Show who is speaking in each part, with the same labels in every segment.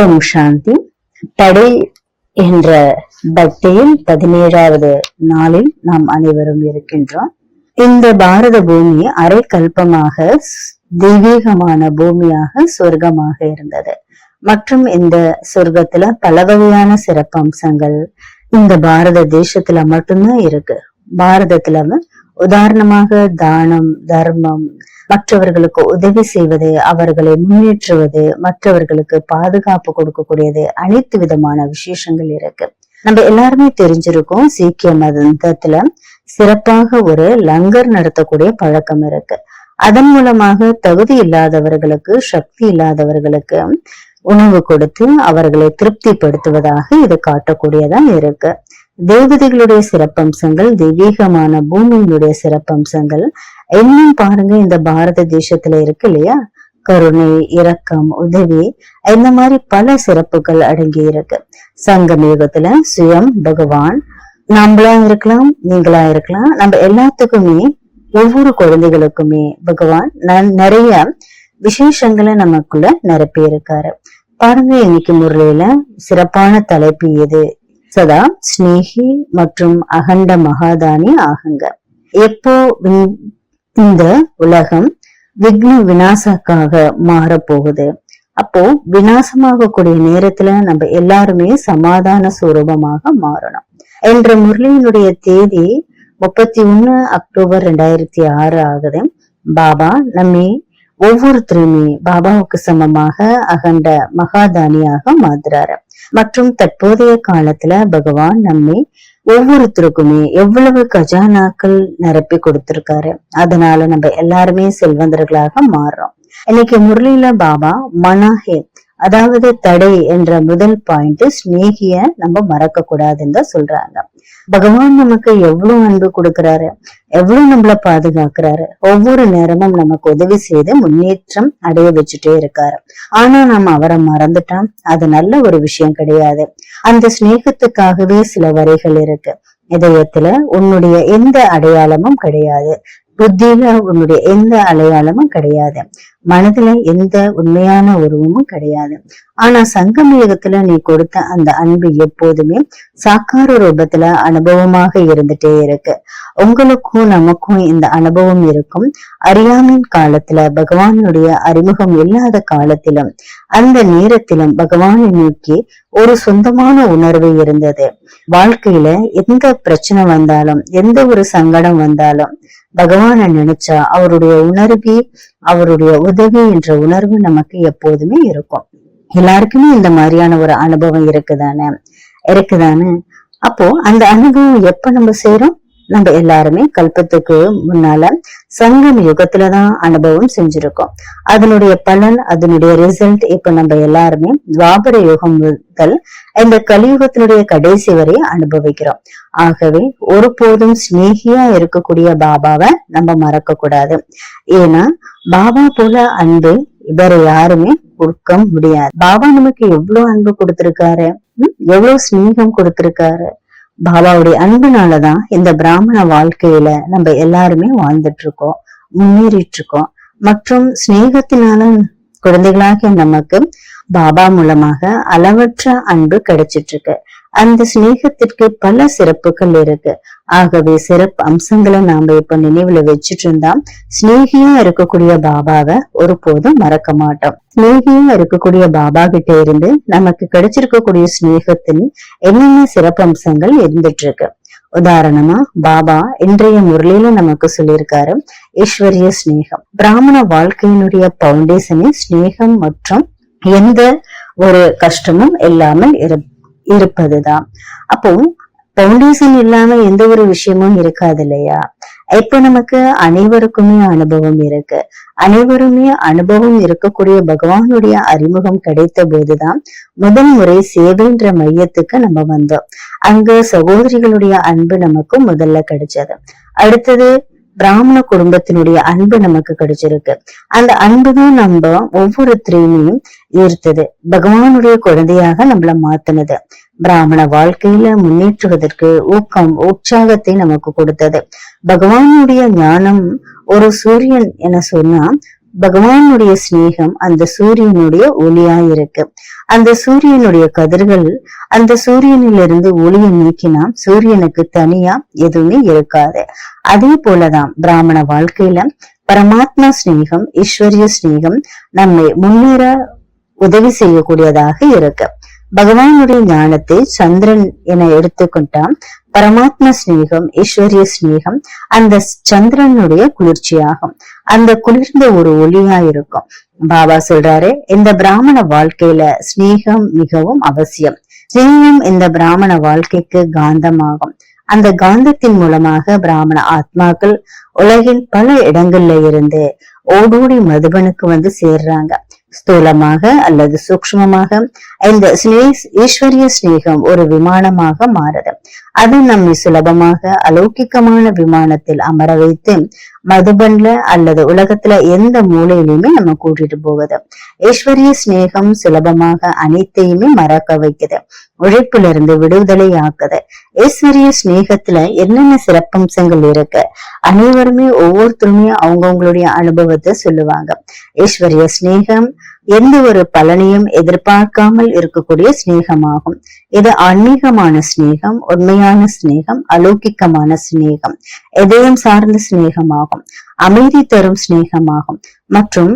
Speaker 1: ஓம் சாந்தி. தடை என்ற பக்தியில் 17வது நாளில் நாம் அனைவரும் இருக்கின்றோம். இந்த பாரத பூமி அரை கல்பமாக தெய்வீகமான பூமியாக சொர்க்கமாக இருந்தது. மற்றும் இந்த சொர்க்கத்துல பல வகையான சிறப்பம்சங்கள் இந்த பாரத தேசத்துல மட்டும்தான் இருக்கு. பாரதத்துல உதாரணமாக தானம், தர்மம், மற்றவர்களுக்கு உதவி செய்வது, அவர்களை முன்னேற்றுவது, மற்றவர்களுக்கு பாதுகாப்பு கொடுக்கக்கூடியது, அனைத்து விதமான விசேஷங்கள் இருக்கு. நம்ம எல்லாருமே தெரிஞ்சிருக்கோம், சீக்கிய மதத்துல சிறப்பாக ஒரு லங்கர் நடத்தக்கூடிய பழக்கம் இருக்கு. அதன் மூலமாக தகுதி இல்லாதவர்களுக்கு, சக்தி இல்லாதவர்களுக்கு உணவு கொடுத்து அவர்களை திருப்திப்படுத்துவதாக இது காட்டக்கூடியதா இருக்கு. தேவதைகளுடைய சிறப்பம்சங்கள், தெய்வீகமான பூமியினுடைய சிறப்பம்சங்கள் இன்னும் பாருங்க இந்த பாரத தேசத்துல இருக்கு இல்லையா. கருணை, இரக்கம், உதவி, இந்த மாதிரி பல சிறப்புகள் அடங்கி இருக்கு. சங்கம் யுகத்துல சுயம் பகவான் நம்மளா இருக்கலாம், நீங்களா இருக்கலாம், நம்ம எல்லாத்துக்குமே ஒவ்வொரு குழந்தைகளுக்குமே பகவான் நிறைய விசேஷங்களை நமக்குள்ள நிரப்பி இருக்காரு. பாருங்க இன்னைக்கு முறையில சிறப்பான தலைப்பு எது? சதா ஸ்னேகி மற்றும் அகண்ட மகாதானி ஆகுங்க. எப்போ இந்த உலகம் விக்ன விநாசக்காக மாறப்போகுது, அப்போ விநாசமாக கூடிய நேரத்துல நம்ம எல்லாருமே சமாதான சுரூபமாக மாறணும் என்ற முரளியினுடைய தேதி 31 அக்டோபர் 2006 ஆகுது. பாபா நம்மை ஒவ்வொருத்தருமே பாபாவுக்கு சமமாக அகண்ட மகாதானியாக மாத்துறாரு. மற்றும் தற்போதைய காலத்துல பகவான் நம்மை ஒவ்வொருத்தருக்குமே எவ்வளவு கஜானாக்கள் நிரப்பி கொடுத்திருக்காரு. அதனால நம்ம எல்லாருமே செல்வந்தர்களாக மாறுறோம். இன்னைக்கு முரளியில பாபா மனாஹே, அதாவது தடை என்ற முதல் பாயிண்ட், ஸ்னேகிய நம்ம மறக்க கூடாதுன்னு தான் சொல்றாங்க. பகவான் நமக்கு எவ்வளவு அன்பு கொடுக்கிறாரு, எவ்வளவு நம்மள பாதுகாக்கிறாரு, ஒவ்வொரு நேரமும் நமக்கு உதவி செய்து முன்னேற்றம் அடைய வச்சுட்டே இருக்காரு. ஆனா நம்ம அவரை மறந்துட்டோம், அது நல்ல ஒரு விஷயம் கிடையாது. அந்த ஸ்நேகத்துக்காகவே சில வரிகள் இருக்கு. இதயத்துல உன்னுடைய எந்த அடையாளமும் கிடையாது, புத்தியில உன்னுடைய எந்த அடையாளமும் கிடையாது, மனதுல எந்த உண்மையான உருவமும் கிடையாது. ஆனா சங்கம் யுகத்துல நீ கொடுத்த அந்த அன்பு எப்போதுமே சாக்கார ரூபத்துல அனுபவமாக இருந்துட்டே இருக்கு. உங்களுக்கும் நமக்கும் இந்த அனுபவம் இருக்கும். அறியாமையின் காலத்துல, பகவானுடைய அறிமுகம் இல்லாத காலத்திலும் அந்த நேரத்திலும் பகவானை நோக்கி ஒரு சொந்தமான உணர்வு இருந்தது. வாழ்க்கையில எந்த பிரச்சனை வந்தாலும், எந்த ஒரு சங்கடம் வந்தாலும் பகவானை நினைச்சா அவருடைய உணர்வு, அவருடைய உதவி என்ற உணர்வு நமக்கு எப்போதுமே இருக்கும். எல்லாருக்குமே இந்த மாதிரியான ஒரு அனுபவம் இருக்குதானே. அப்போ அந்த அனுபவம் எப்ப நம்ம செய்யறோம்? நம்ம எல்லாருமே கல்பத்துக்கு முன்னால சங்கம் யுகத்துலதான் அனுபவம் செஞ்சிருக்கோம். அதனுடைய பலன், அதனுடைய ரிசல்ட் இப்ப நம்ம எல்லாருமே துவாபர யுகம் முதல் இந்த கலியுகத்தினுடைய கடைசி வரை அனுபவிக்கிறோம். ஆகவே ஒருபோதும் ஸ்நேகியா இருக்கக்கூடிய பாபாவை நம்ம மறக்க கூடாது. ஏன்னா பாபா போல அன்பு வேற யாருமே கொடுக்க முடியாது. பாபா நமக்கு எவ்வளவு அன்பு கொடுத்திருக்காரு, எவ்வளவு ஸ்நேகம் கொடுத்திருக்காரு. பாபாவுடைய அன்புனாலதான் இந்த பிராமண வாழ்க்கையில நம்ம எல்லாருமே வாழ்ந்துட்டு இருக்கோம், முன்னேறிட்டு இருக்கோம். மற்றும் ஸ்நேகத்தினால குழந்தைகளாக நமக்கு பாபா மூலமாக அளவற்ற அன்பு கிடைச்சிட்டு இருக்கு. அந்த ஸ்நேகத்திற்கு பல சிறப்புகள் இருக்கு. ஆகவே சிறப்பு அம்சங்களை நாம இப்ப நினைவுல வச்சுட்டு இருந்தா ஸ்நேகியா இருக்கக்கூடிய பாபாவை ஒருபோதும் மறக்க மாட்டோம். ஸ்நேகியா இருக்கக்கூடிய பாபா கிட்ட இருந்து நமக்கு கிடைச்சிருக்கக்கூடிய ஸ்நேகத்தின் என்னென்ன சிறப்பு அம்சங்கள் இருந்துட்டு இருக்கு. உதாரணமா பாபா இன்றைய முரளியில நமக்கு சொல்லியிருக்காரு, ஈஸ்வரிய ஸ்நேகம். பிராமண வாழ்க்கையினுடைய பவுண்டேஷனே ஸ்நேகம் மற்றும் எந்த ஒரு கஷ்டமும் இல்லாமல் இருப்பதுதான். அப்போ பவுண்டேஷன் இல்லாம எந்த ஒரு விஷயமும் இருக்காது இல்லையா. இப்ப நமக்கு அனைவருக்குமே அனுபவம் இருக்கு. அனைவருமே அனுபவம் இருக்கக்கூடிய பகவானுடைய அறிமுகம் கிடைத்த போதுதான் முதல் முறை சேவைன்ற மையத்துக்கு நம்ம வந்தோம். அங்க சகோதரிகளுடைய அன்பு நமக்கு முதல்ல கிடைச்சது. அடுத்தது பிராமண குடும்பத்தினுடைய அன்பு நமக்கு கிடைச்சிருக்கு. அந்த அன்புதான் நம்ம ஒவ்வொருத்தரையுமே ஈர்த்தது, பகவானுடைய குழந்தையாக நம்மள மாத்தினது. பிராமண வாழ்க்கையில முன்னேற்றுவதற்கு ஊக்கம், உற்சாகத்தை நமக்கு கொடுத்தது. பகவானுடைய ஞானம் ஒரு சூரியன் என சொன்னா பகவானுடைய ஸ்நேகம் அந்த சூரியனுடைய ஒளியா இருக்கு. அந்த சூரியனுடைய கதிர்கள் அந்த சூரியனிலிருந்து ஒளியை நீக்கினா சூரியனுக்கு தனியா எதுவுமே இருக்காது. அதே போலதான் பிராமண வாழ்க்கையில பரமாத்மா ஸ்நேகம், ஈஸ்வரிய ஸ்நேகம் நம்மை முன்னேற உதவி செய்யக்கூடியதாக இருக்கு. பகவானுடைய ஞானத்தை சந்திரன் என எடுத்துக்கொண்டா பரமாத்மா ஸ்நேகம், ஈஸ்வரிய ஸ்நேகம் அந்த சந்திரனுடைய குளிர்ச்சியாகும். அந்த குளிர்ந்த ஒரு ஒளியா இருக்கும். பாபா சொல்றாரு, இந்த பிராமண வாழ்க்கையில ஸ்நேகம் மிகவும் அவசியம். ஸ்நேகம் இந்த பிராமண வாழ்க்கைக்கு காந்தமாகும். அந்த காந்தத்தின் மூலமாக பிராமண ஆத்மாக்கள் உலகின் பல இடங்கள்ல இருந்து ஓடோடி மதுபனுக்கு வந்து சேர்றாங்க. ஸ்தூலமாக அல்லது சூக்ஷ்மமாக இந்த ஈஸ்வரிய ஸ்நேகம் ஒரு விமானமாக மாறுது. அது நம்மை சுலபமாக அலௌகிக்கமான விமானத்தில் அமர வைத்து மதுபன்ல அல்லது உலகத்துல எந்த மூலையிலுமே நம்ம கூட்டிட்டு போகுது. ஈஸ்வரிய ஸ்நேகம் சுலபமாக அனைத்தையுமே மறக்க வைக்குது, உழைப்புல இருந்து விடுதலை ஆக்குது. ஈஸ்வரிய ஸ்நேகத்துல என்னென்ன சிறப்பம்சங்கள் இருக்கு, அனைவருமே ஒவ்வொருத்தருமே அவங்கவுங்களுடைய அனுபவத்தை சொல்லுவாங்க. ஈஸ்வரிய ஸ்நேகம் எந்த ஒரு பலனையும் எதிர்பார்க்காமல் இருக்கக்கூடிய ஸ்நேகமாகும். இது ஆன்மீகமான ஸ்நேகம், உண்மையான ஸ்நேகம், அலௌகிக்கமான ஸ்நேகம், எதையும் சார்ந்த ஸ்நேகமாகும், அமைதி தரும் ஸ்நேகமாகும் மற்றும்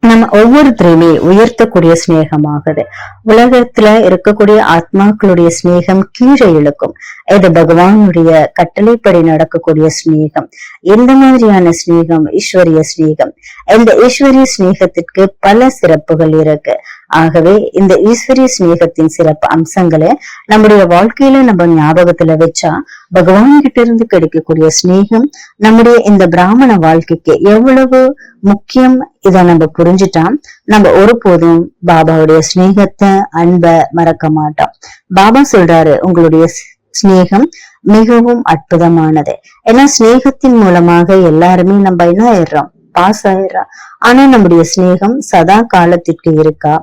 Speaker 1: நம்ம ஒவ்வொருத்தரையுமே உயர்த்தக்கூடிய ஸ்நேகமாகுது. உலகத்துல இருக்கக்கூடிய ஆத்மாக்களுடைய ஸ்நேகம் கீழே இழுக்கும். இது பகவானுடைய கட்டளைப்படி நடக்கக்கூடிய ஸ்நேகம். எந்த மாதிரியான ஸ்நேகம்? ஈஸ்வரிய ஸ்நேகம். இந்த ஈஸ்வரிய ஸ்நேகத்திற்கு பல சிறப்புகள் இருக்கு. ஆகவே இந்த ஈஸ்வரிய ஸ்நேகத்தின் சிறப்பு அம்சங்களை நம்முடைய வாழ்க்கையில நம்ம ஞாபகத்துல வச்சா பகவான் கிட்ட இருந்து கிடைக்கக்கூடிய ஸ்நேகம் நம்முடைய இந்த பிராமண வாழ்க்கைக்கு எவ்வளவு முக்கியம் இத நம்ம புரிஞ்சுட்டா நம்ம ஒருபோதும் பாபாவுடைய ஸ்நேகத்தை, அன்பை மறக்க மாட்டோம். பாபா சொல்றாரு, உங்களுடைய ஸ்நேகம் மிகவும் அற்புதமானது. ஏன்னா ஸ்நேகத்தின் மூலமாக எல்லாருமே நம்ம என்ன ஆயிடுறோம், பாஸ் ஆயிடுறா. ஆனா நம்முடைய ஸ்நேகம் சதா காலத்திற்கு இருக்கா?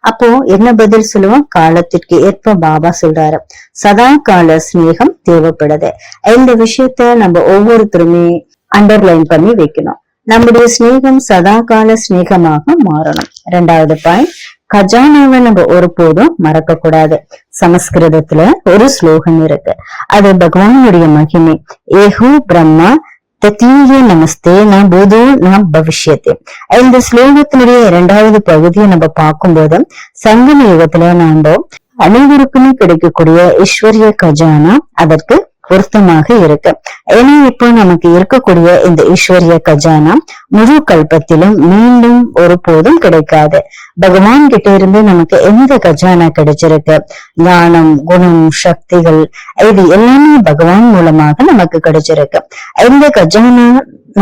Speaker 1: அப்போ என்ன பதில் சொல்லுவோம்? காலத்திற்கு ஏற்ப பாபா சொல்றாரு, சதா கால ஸ்நேகம் தேவைப்படுது. இந்த விஷயத்த நம்ம ஒவ்வொருத்தருமே அண்டர்லைன் பண்ணி வைக்கணும். நம்முடைய ஸ்நேகம் சதா கால ஸ்நேகமாக மாறணும். 2வது பாயிண்ட், கஜானாவை நம்ம ஒருபோதும் மறக்க கூடாது. சமஸ்கிருதத்துல ஒரு ஸ்லோகம் இருக்கு, அது பகவானுடைய மகிமை. ஏஹோ பிரம்மா தத்தீய நமஸ்தே ந பூதோ ந பவிஷ்யத்தே. இந்த ஸ்லோகத்தினுடைய 2வது பகுதியை நம்ம பார்க்கும்போது சங்கம யுகத்துல நாம அனைவருக்குமே கிடைக்கக்கூடிய ஈஸ்வரிய கஜானா அதற்கு பொருத்தமாக இருக்கு. ஏன்னா இப்போ நமக்கு இருக்கக்கூடிய இந்த ஈஸ்வரிய கஜானா முழு கல்பத்திலும் மீண்டும் ஒருபோதும் கிடைக்காது. பகவான் கிட்ட இருந்து நமக்கு எந்த கஜானா கிடைச்சிருக்கு, ஞானம், குணம், சக்திகள், இது எல்லாமே பகவான் மூலமாக நமக்கு கிடைச்சிருக்கு. இந்த கஜானா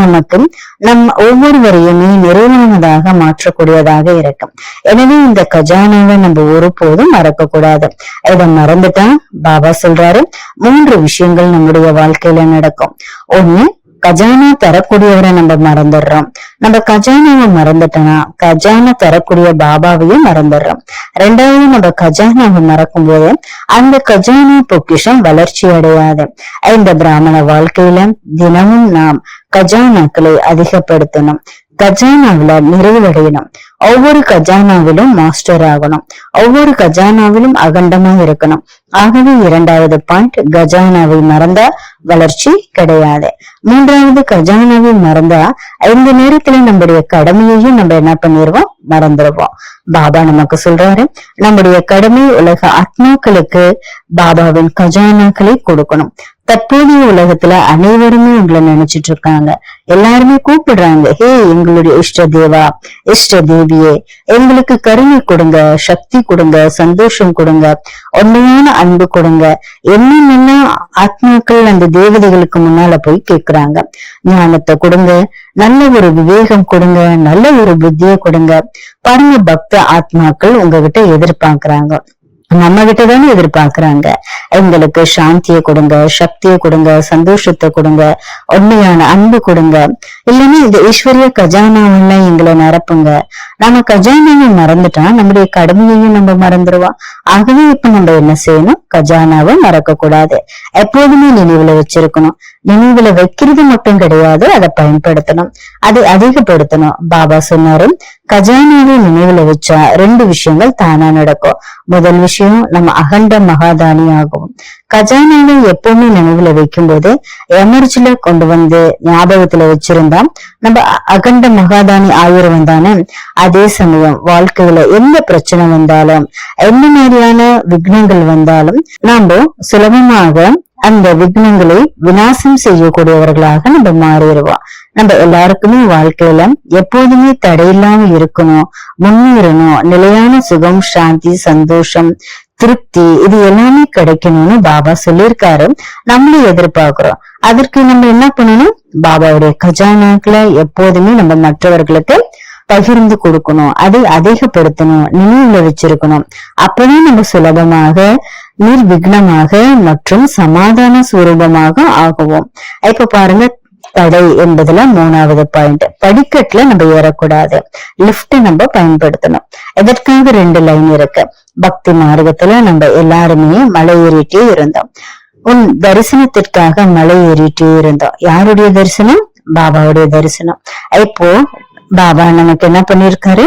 Speaker 1: நமக்கு நம் ஒவ்வொருவரையுமே நிறைவானதாக மாற்றக்கூடியதாக இருக்கும். எனவே இந்த கஜானாவை நம்ம ஒருபோதும் மறக்க கூடாது. இதை மறந்துட்டா பாபா சொல்றாரு, 3 விஷயங்கள் நம்முடைய வாழ்க்கையில நடக்கும். ஒண்ணு, கஜானா தரக்கூடியவரை நம்ம மறந்துடுறோம். நம்ம கஜானாவை மறந்துட்டோம்னா கஜானா தரக்கூடிய பாபாவையும் மறந்துடுறோம். 2வது, நம்ம கஜானாவை மறக்கும் போது அந்த கஜானா பொக்கிஷம் வளர்ச்சி அடையாது. இந்த பிராமண வாழ்க்கையில தினமும் நாம் கஜானாக்களை அதிகப்படுத்தணும். கஜானாவில நிறைவடையணும். ஒவ்வொரு கஜானாவிலும் மாஸ்டர் ஆகணும். ஒவ்வொரு கஜானாவிலும் அகண்டமா இருக்கணும். ஆகவே 2வது பாயிண்ட், கஜானாவை மறந்தா வளர்ச்சி கிடையாது. 3வது, கஜானாவை மறந்தா இந்த நேரத்துல நம்முடைய கடமையையும் நம்ம என்ன பண்ணிடுவோம், மறந்துடுவோம். பாபா நமக்கு சொல்றாரு, நம்முடைய கடமை உலக ஆத்மாக்களுக்கு பாபாவின் கஜானாக்களை கொடுக்கணும். தற்போதைய உலகத்துல அனைவருமே உங்களை நினைச்சிட்டு இருக்காங்க. எல்லாருமே கூப்பிடுறாங்க, ஹே எங்களுடைய இஷ்ட தேவா, இஷ்ட தேவியே, எங்களுக்கு கருணை கொடுங்க, சக்தி கொடுங்க, சந்தோஷம் கொடுங்க, உண்மையான அன்பு கொடுங்க. என்னென்ன ஆத்மாக்கள் அந்த தேவதைகளுக்கு முன்னால போய் கேக்குறாங்க. ஞானத்தை கொடுங்க, நல்ல ஒரு விவேகம் கொடுங்க, நல்ல ஒரு புத்தியை கொடுங்க. பரம பக்த ஆத்மாக்கள் உங்ககிட்ட எதிர்பார்க்கிறாங்க, நம்ம கிட்டதானே எதிர்பார்க்கிறாங்க. எங்களுக்கு சாந்தியை கொடுங்க, சக்தியை கொடுங்க, சந்தோஷத்தை கொடுங்க, உண்மையான அன்பு கொடுங்க. இல்லைன்னா இந்த ஈஸ்வரிய கஜானாவெல்லாம் எங்களை நிரப்புங்க. நம்ம கஜானாவை மறந்துட்டா நம்முடைய கடமையையும் நம்ம மறந்துடுவோம். ஆகவே இப்ப நம்ம என்ன செய்யணும்? கஜானாவை மறக்க கூடாது, எப்போதுமே நினைவுல வச்சிருக்கணும். நினைவுல வைக்கிறது மட்டும் கிடையாது, அதை பயன்படுத்தணும், அதை அதிகப்படுத்தணும். பாபா சொன்னாரு, கஜானாவை நினைவுல வச்சா 2 விஷயங்கள் தானா நடக்கும். முதல் விஷயம், நம்ம அகண்ட மகாதானி ஆகும். கஜானாவை எப்பவுமே நினைவுல வைக்கும் போது எனர்ஜில கொண்டு வந்து ஞாபகத்துல வச்சிருந்தா நம்ம அகண்ட மகாதானி ஆயிரம் தானே. அதே சமயம் வாழ்க்கையில எந்த பிரச்சனை வந்தாலும், எந்த மாதிரியான விக்னங்கள் வந்தாலும் நாம சுலபமாக அந்த விக்னங்களை விநாசம் செய்யக்கூடியவர்களாக நம்ம மாறிடுவோம். நம்ம எல்லாருக்குமே வாழ்க்கையில எப்போதுமே தடையில்லாம இருக்கணும், முன்னேறணும், நிலையான சுகம், சாந்தி, சந்தோஷம், திருப்தி இது எல்லாமே கிடைக்கணும்னு பாபா சொல்லியிருக்காரு. நம்மளும் எதிர்பார்க்கிறோம். அதற்கு நம்ம என்ன பண்ணணும்? பாபாவுடைய கஜானாக்களை எப்போதுமே நம்ம மற்றவர்களுக்கு பகிர்ந்து கொடுக்கணும், அதை அதிகப்படுத்தணும், நினைவுல வச்சிருக்கணும். அப்பதான் நம்ம சுலபமாக, நிர்விக்னமாக மற்றும் சமாதான சுரூபமாக ஆகுவோம். இப்ப பாருங்க, தடை என்பதுல 3வது பாயிண்ட், படிக்கட்டுல நம்ம ஏறக்கூடாது, லிப்ட் நம்ம பயன்படுத்தணும். இதற்காக 2 லைன் இருக்கு. பக்தி மார்க்கத்துல நம்ம எல்லாருமே மலை ஏறிட்டே இருந்தோம். உன் தரிசனத்திற்காக மலை ஏறிட்டே இருந்தோம். யாருடைய தரிசனம்? பாபாவுடைய தரிசனம். இப்போ பாபா நமக்கு என்ன பண்ணிருக்காரு?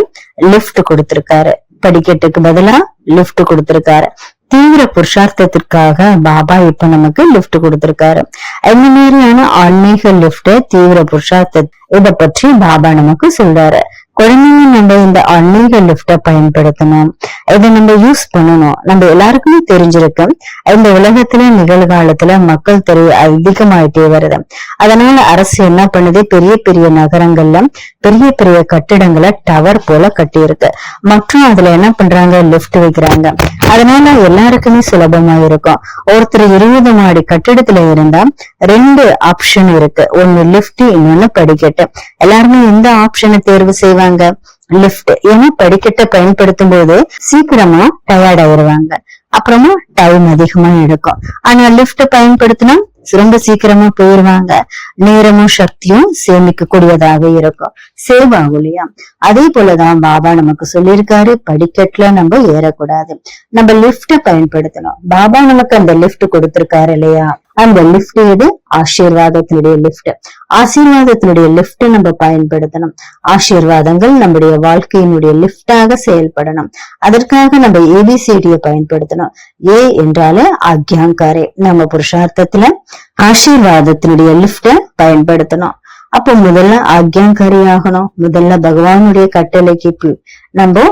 Speaker 1: லிப்ட் கொடுத்திருக்காரு. படிக்கட்டுக்கு பதிலா லிப்ட் கொடுத்திருக்காரு. தீவிர புருஷார்த்தத்திற்காக பாபா இப்ப நமக்கு லிப்ட் கொடுத்திருக்காரு. இந்த மாதிரியான ஆன்மீக லிப்ட், தீவிர புருஷார்த்த இத பற்றி பாபா நமக்கு சொல்றாரு. குழந்தைங்க நம்ம இந்த ஆன்மீக லிப்ட பயன்படுத்தணும், இதை நம்ம யூஸ் பண்ணணும். நம்ம எல்லாருக்குமே தெரிஞ்சிருக்கு, இந்த உலகத்துல நிகழ்காலத்துல மக்கள் தொகை அதிகமாயிட்டே வருது. அதனால அரசு என்ன பண்ணுது? பெரிய பெரிய நகரங்கள்ல பெரிய பெரிய கட்டிடங்களை டவர் போல கட்டி இருக்கு. மற்றும் அதுல என்ன பண்றாங்க? லிப்ட் வைக்கிறாங்க. அதனால எல்லாருக்குமே சுலபமா இருக்கும். ஒருத்தர் 20 மாடி கட்டிடத்துல இருந்தா 2 ஆப்ஷன் இருக்கு, ஒன்னு லிப்ட், இன்னொன்னு படிக்கட்டு. எல்லாருமே எந்த ஆப்ஷனை தேர்வு செய்வாங்க? லிப்ட். ஏன்னா படிக்கட்டை பயன்படுத்தும் போது சீக்கிரமா டயர்ட் ஆயிடுவாங்க, அப்புறமா டைம் அதிகமா எடுக்கும். ஆனா லிப்ட் பயன்படுத்தினா ரொம்ப சீக்கிரமா போயிருவாங்க, நேரமும் சக்தியும் சேமிக்க கூடியதாக இருக்கும், சேவ் ஆகும் இல்லையா? அதே போலதான் பாபா நமக்கு சொல்லியிருக்காரு, படிக்கட்டுல நம்ம ஏறக்கூடாது, நம்ம லிப்ட பயன்படுத்தணும். பாபா நமக்கு அந்த லிப்ட் கொடுத்திருக்காரு இல்லையா? அந்த லிப்ட் இது ஆசீர்வாதத்தினுடைய லிப்ட். ஆசீர்வாதத்தினுடைய லிப்ட் நம்ம பயன்படுத்தணும். ஆசீர்வாதங்கள் நம்முடைய வாழ்க்கையினுடைய லிப்டாக செயல்படணும். அதற்காக நம்ம ஏபிசிடியை பயன்படுத்தணும். ஏ என்றாலே ஆக்யாங்காரே. நம்ம புருஷார்த்தத்துல ஆசீர்வாதத்தினுடைய லிப்ட பயன்படுத்தணும். அப்போ முதல்ல ஆக்யாங்காரி ஆகணும். முதல்ல பகவானுடைய கட்டளைக்கு நம்ம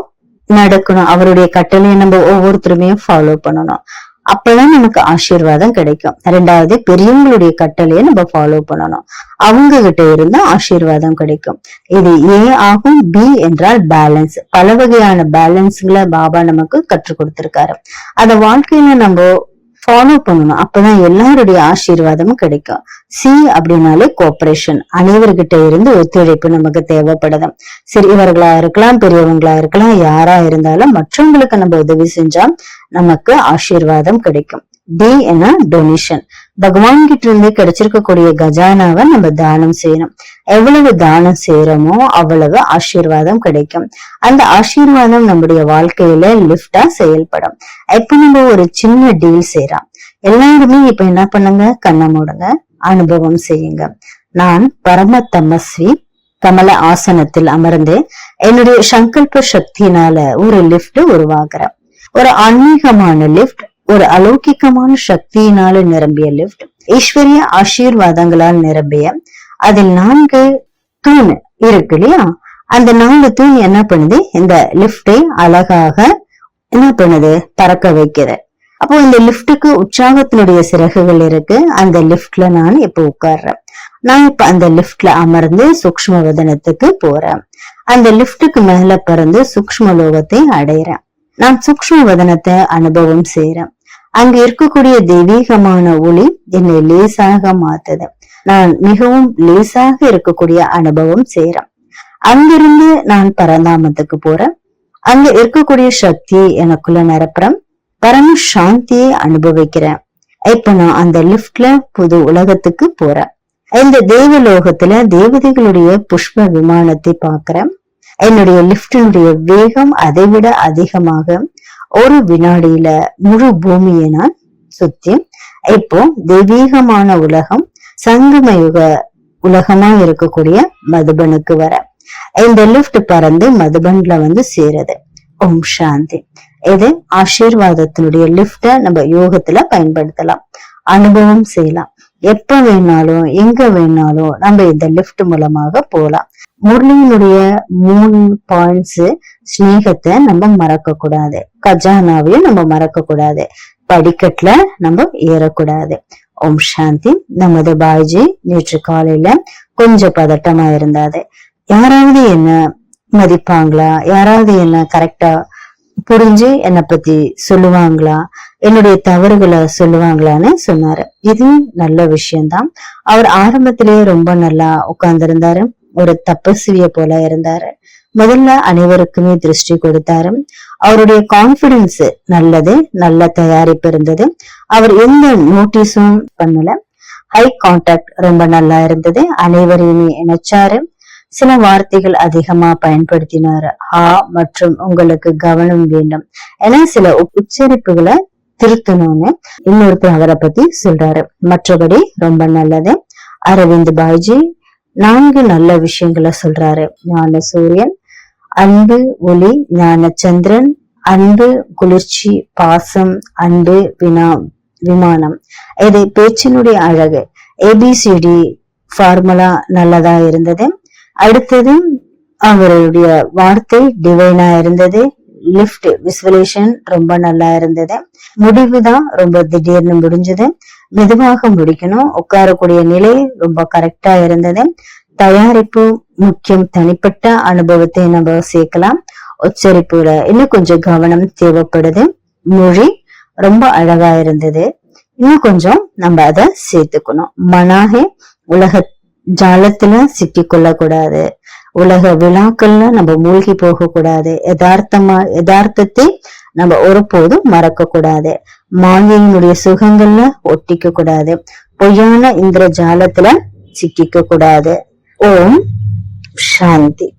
Speaker 1: நடக்கணும். அவருடைய கட்டளையை நம்ம ஒவ்வொருத்தருமே ஃபாலோ பண்ணணும். அப்பதான் நமக்கு ஆசீர்வாதம் கிடைக்கும். 2வது, பெரியவங்களுடைய கட்டளையை நம்ம ஃபாலோ பண்ணணும். அவங்க கிட்ட இருந்தா ஆசீர்வாதம் கிடைக்கும். இது ஏ ஆகும். பி என்றால் பேலன்ஸ். பல வகையான பேலன்ஸ்களை பாபா நமக்கு கற்றுக் கொடுத்திருக்காரு. அத வாழ்க்கையில நம்ம ஃபாலோ பண்ணணும். அப்பதான் எல்லாருடைய ஆசீர்வாதமும் கிடைக்கும். சி அப்படின்னாலே கோஆபரேஷன். அனைவர்கிட்ட இருந்து ஒத்துழைப்பு நமக்கு தேவைப்படுது. சிறியவர்களா இருக்கலாம், பெரியவங்களா இருக்கலாம், யாரா இருந்தாலும் மற்றவங்களுக்கு நம்ம உதவி செஞ்சா நமக்கு ஆசீர்வாதம் கிடைக்கும். டி என்ன? டொனேஷன். பகவான் கிட்ட இருந்து கிடைச்சிருக்கக்கூடிய கஜானாவை நம்ம தானம் செய்யணும். எவ்வளவு தானம் செய்யறோமோ அவ்வளவு ஆசீர்வாதம் கிடைக்கும். அந்த ஆசீர்வாதம் நம்முடைய வாழ்க்கையில லிப்டா செயல்படும். இப்ப நம்ம ஒரு சின்ன டீல் செய்யறோம். எல்லாருமே இப்ப என்ன பண்ணுங்க? கண்ணை மூடுங்க, அனுபவம் செய்யுங்க. நான் பரம தமஸ்வி கமல ஆசனத்தில் அமர்ந்து என்னுடைய சங்கல்ப சக்தியினால ஒரு லிப்ட் உருவாக்குறேன். ஒரு ஆன்மீகமான லிப்ட், ஒரு அலௌகிகமான சக்தியினால நிரம்பிய லிப்ட், ஈஸ்வரிய ஆசீர்வாதங்களால் நிரம்பிய. அதில் 4 தூண் இருக்கு இல்லையா? அந்த 4 தூண் என்ன பண்ணுது? இந்த லிப்டை அழகாக என்ன பண்ணுது? பறக்க வைக்கிற. அப்போ இந்த லிப்டுக்கு உற்சாகத்தினுடைய சிறகுகள் இருக்கு. அந்த லிப்ட்ல நான் இப்ப உட்கார்றேன். நான் இப்ப அந்த லிப்ட்ல அமர்ந்து சூக்ஷ்ம வதனத்துக்கு போறேன். அந்த லிப்டுக்கு மேல பறந்து சூக்ஷ்ம லோகத்தை அடையிறேன். நான் சூக்ஷ்ம வதனத்தை அனுபவம் செய்யறேன். அங்க இருக்கக்கூடிய தெய்வீகமான ஒளி என்னை லேசாக மாத்துது. நான் மிகவும் லேசாக இருக்கக்கூடிய அனுபவம் செய்யறேன். அங்கிருந்து நான் பரந்தாமத்துக்கு போறேன். அங்க இருக்கக்கூடிய சக்தி எனக்குள்ள நிரப்புறேன். பரம சாந்தியை அனுபவிக்கிறேன். இப்ப நான் அந்த லிப்ட்ல புது உலகத்துக்கு போறேன். இந்த தேவலோகத்துல தேவதைகளுடைய புஷ்ப விமானத்தை பாக்குறேன். என்னுடைய லிப்டினுடைய வேகம் அதைவிட அதிகமாக ஒரு வினாடியில முழு பூமியை நான் சுத்தி இப்போ தெய்வீகமான உலகம் சங்கமயுக உலகமா இருக்கக்கூடிய மதுபனுக்கு வர இந்த லிப்ட் பறந்து மதுபன்ல சேருது. ஓம் சாந்தி. இது ஆசீர்வாதத்தினுடைய லிப்ட நம்ம யோகத்துல பயன்படுத்தலாம், அனுபவம் செய்யலாம். எப்ப வேணாலும் எங்க வேணாலும் நம்ம இந்த லிப்ட் மூலமாக போலாம். முரளியினுடைய 3 பாயிண்ட்ஸ், ஸ்நேகத்தை நம்ம மறக்க கூடாது, கஜானாவையும் நம்ம மறக்க கூடாது, படிக்கட்டுல நம்ம ஏறக்கூடாது. ஓம் சாந்தி. நமது பாய்ஜி நேற்று காலையில கொஞ்சம் பதட்டமா இருந்தாரு. யாராவது என்ன மதிப்பாங்களா, யாராவது என்ன கரெக்டா புரிஞ்சு என்னை பத்தி சொல்லுவாங்களா, என்னுடைய தவறுகளை சொல்லுவாங்களான்னு சொன்னாரு. இது நல்ல விஷயம்தான். அவர் ஆரம்பத்திலேயே ரொம்ப நல்லா உட்கார்ந்து இருந்தாரு, ஒரு தபஸ்விய போல இருந்தாரு. முதல்ல அனைவருக்குமே திருஷ்டி கொடுத்தாரு. அவருடைய கான்பிடன்ஸ் நல்லது, நல்ல தயாரிப்பு இருந்தது. அவர் எந்த நோட்டீஸும் பண்ணல. ஹை கான்டாக்ட் ரொம்ப நல்லா இருந்தது. அனைவரையுமே இணைச்சாரு. சில வார்த்தைகள் அதிகமா பயன்படுத்தினாரு. மற்றும் உங்களுக்கு கவனம் வேண்டும் என சில உச்சரிப்புகளை திருத்தணும்னு இன்னொருத்தர் அவரை பத்தி சொல்றாரு. மற்றபடி ரொம்ப நல்லது. அரவிந்த் பாய்ஜி 4 நல்ல விஷயங்களை சொல்றாரு. ஞான சூரியன், அன்பு ஒளி, ஞான சந்திரன், அன்பு குளிர்ச்சி, பாசம், அன்பு விமானம். இது பேச்சினுடைய அழகு. ஏபிசிடி ஃபார்முலா நல்லதா இருந்தது. அடுத்தது அவருடைய வார்த்தை டிவைனா இருந்தது. லிப்ட் விசுவலேஷன் ரொம்ப நல்லா இருந்தது. முடிவுதான் ரொம்ப திடீர்னு முடிஞ்சது. மெதுவாக முடிக்கணும். உட்காரக்கூடிய நிலை ரொம்ப கரெக்டா இருந்தது. தயாரிப்பு முக்கியம். தனிப்பட்ட அனுபவத்தை நம்ம சேர்க்கலாம். உச்சரிப்புல இன்னும் கொஞ்சம் கவனம் தேவைப்படுது. மொழி ரொம்ப அழகா இருந்தது. இன்னும் கொஞ்சம் நம்ம அதை சேர்த்துக்கணும். மனாகே உலக ஜாலத்துல சிக்கி கொள்ள கூடாது. உலக விழாக்கள்ல நம்ம மூழ்கி போக கூடாது. யதார்த்தத்தை நம்ம ஒருபோதும் மறக்க கூடாது. மாயையினுடைய சுகங்கள்ல ஒட்டிக்க கூடாது. பொய்யான இந்திர ஜாலத்துல சிக்கிக்க கூடாது. ஓம் சாந்தி.